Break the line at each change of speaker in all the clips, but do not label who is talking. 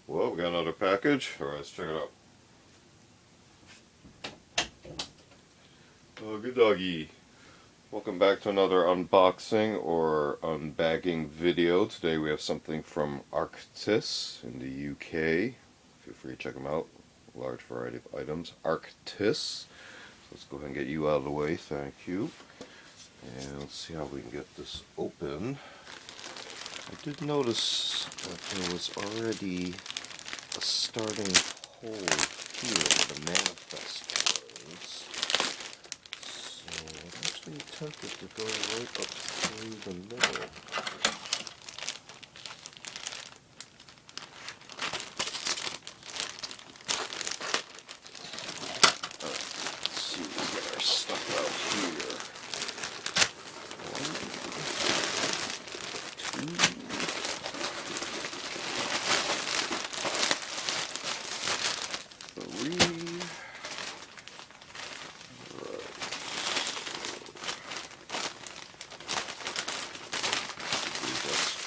Well, we got another package. Alright, let's check it out. Doggy doggy. Welcome back to another unboxing or unbagging video. Today we have something from Arktis in the UK. Feel free to check them out. Large variety of items. Arktis. So let's go ahead and get you out of the way. Thank you. And let's see how we can get this open. I did notice that there was already a starting hole here where the manifest was. So I'm actually tempted to go right up through the middle. Alright, let's see if we can get our stuff out here. 1, 2.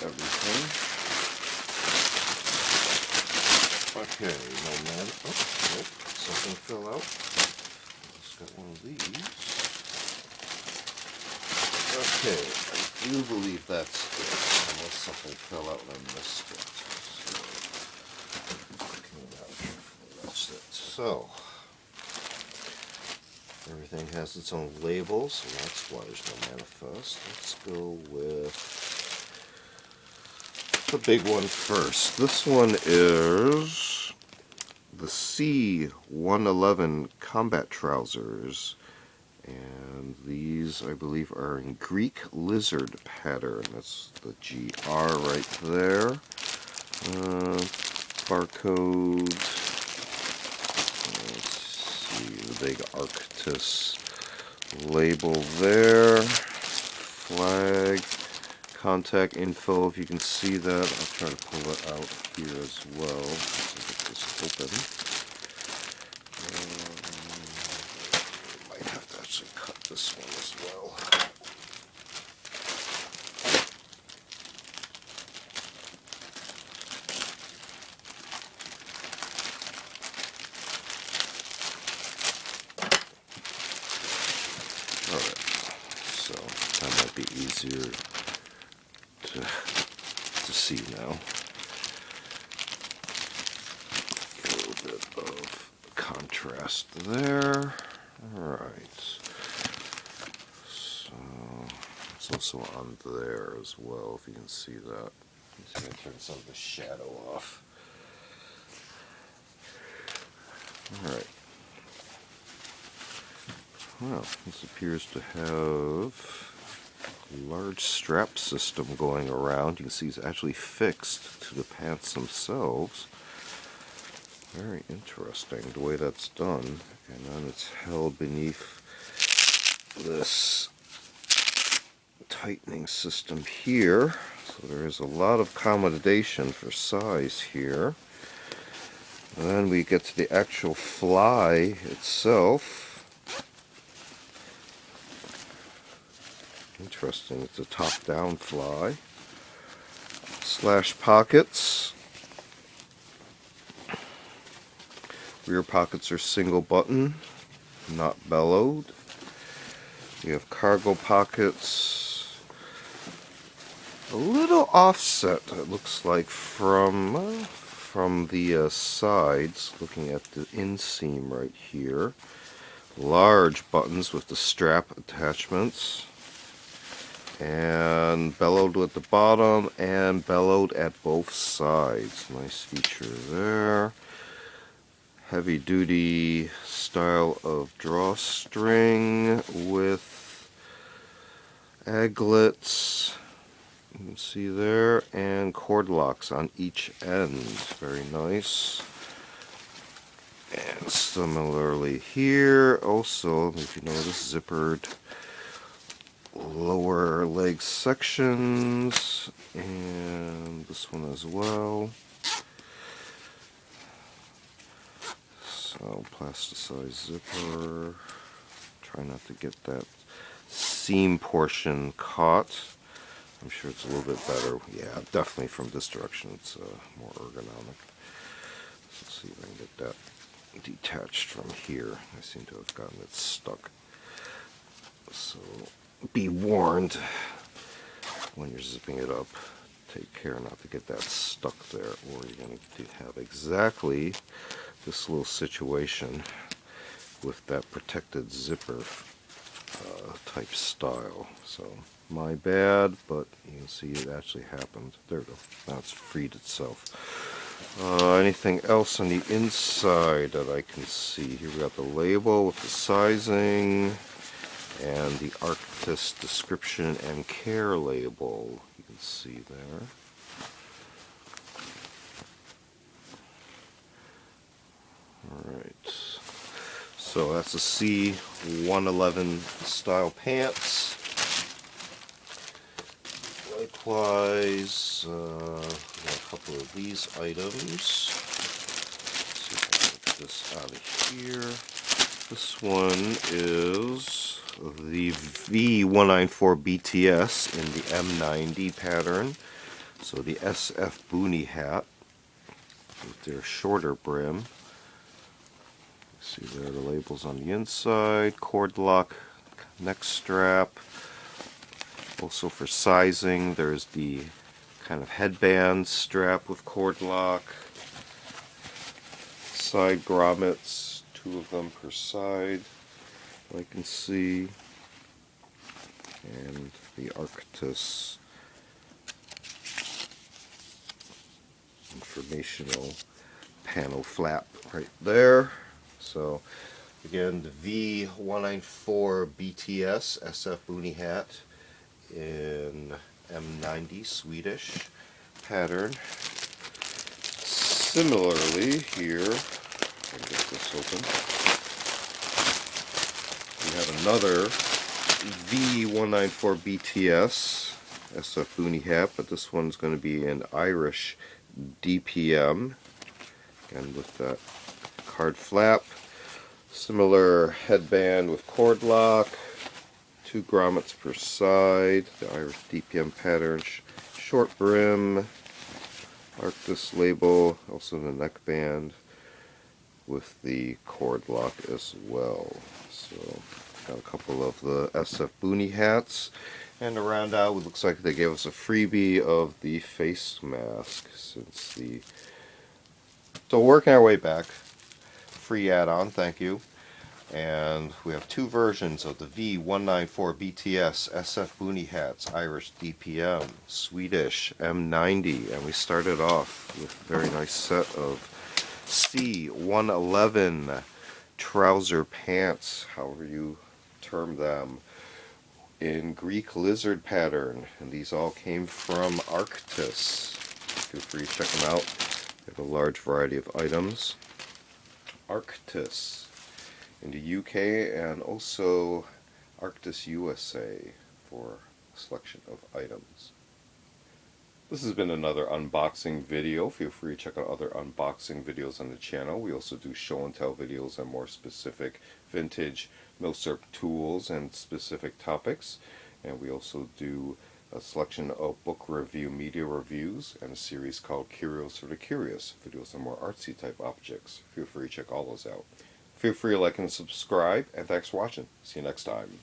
Everything. Okay, no man. Oh, something fell out. Just got one of these. Okay, I do believe that's it. Unless something fell out and I missed it. So, that's it. So, everything has its own labels, so that's why there's no manifest. Let's go with the big one first. This one is the C111 combat trousers, and these I believe are in Greek lizard pattern. That's the GR right there. Barcode. Let's see, the big Arktis label there. Flag. Contact info, if you can see that. I'll try to pull it out here as well. Let's get this open. Might have to actually cut this one as well. Alright, so that might be easier to see now. A little bit of contrast there. Alright. So it's also on there as well, if you can see that. I'm just going to turn some of the shadow off. Alright. Well, this appears to have large strap system going around. You can see it's actually fixed to the pants themselves. Very interesting the way that's done. And then it's held beneath this tightening system here. So there is a lot of accommodation for size here. And then we get to the actual fly itself. Interesting, it's a top-down fly. Slash pockets. Rear pockets are single button, not bellowed. We have cargo pockets. A little offset, it looks like, from the sides, looking at the inseam right here. Large buttons with the strap attachments. And bellowed at the bottom and bellowed at both sides. Nice feature there. Heavy duty style of drawstring with aglets. You can see there, and cord locks on each end. Very nice. And similarly here, also, if you notice, zippered lower leg sections, and this one as well. So plasticized zipper. Try not to get that seam portion caught. I'm sure it's a little bit better. Yeah, definitely from this direction it's more ergonomic. So let's see if I can get that detached from here. I seem to have gotten it stuck. So be warned when you're zipping it up. Take care not to get that stuck there, or you're going to have exactly this little situation with that protected zipper type style. So my bad, but you can see it actually happened. There we go. Now it's freed itself. Anything else on the inside that I can see? Here we got the label with the sizing and the Arktis description and care label. You can see there. Alright, so that's the C111 style pants. Likewise, got a couple of these items. Let's see if I can get this out of here. This one is the V194BTS in the M90 pattern. So the SF Boonie hat with their shorter brim. See there the labels on the inside, cord lock, neck strap. Also for sizing, there's the kind of headband strap with cord lock, side grommets, 2 of them per side, I can see, and the Arktis informational panel flap right there. So again, the V194BTS SF Boonie hat in M90 Swedish pattern. Similarly here, let me get this open, we have another V194BTS SF Boonie hat, but this one's going to be in Irish DPM, again with that card flap, similar headband with cord lock, 2 grommets per side, the Irish DPM pattern, short brim, Arktis label, also the neckband with the cord lock as well. So got a couple of the SF Boonie hats, and to round out, it looks like they gave us a freebie of the face mask since the. So working our way back, free add-on, thank you. And we have 2 versions of the V194BTS SF Boonie hats, Irish DPM, Swedish M90, and we started off with a very nice set of C111 trouser pants, however you term them, in Greek lizard pattern, and these all came from Arktis. Feel free to check them out. They have a large variety of items. Arktis in the UK, and also Arktis USA for a selection of items. This has been another unboxing video. Feel free to check out other unboxing videos on the channel. We also do show and tell videos on more specific vintage milsurp tools and specific topics. And we also do a selection of book review, media reviews, and a series called Curios for the Curious, videos on more artsy type objects. Feel free to check all those out. Feel free to like and subscribe, and thanks for watching. See you next time.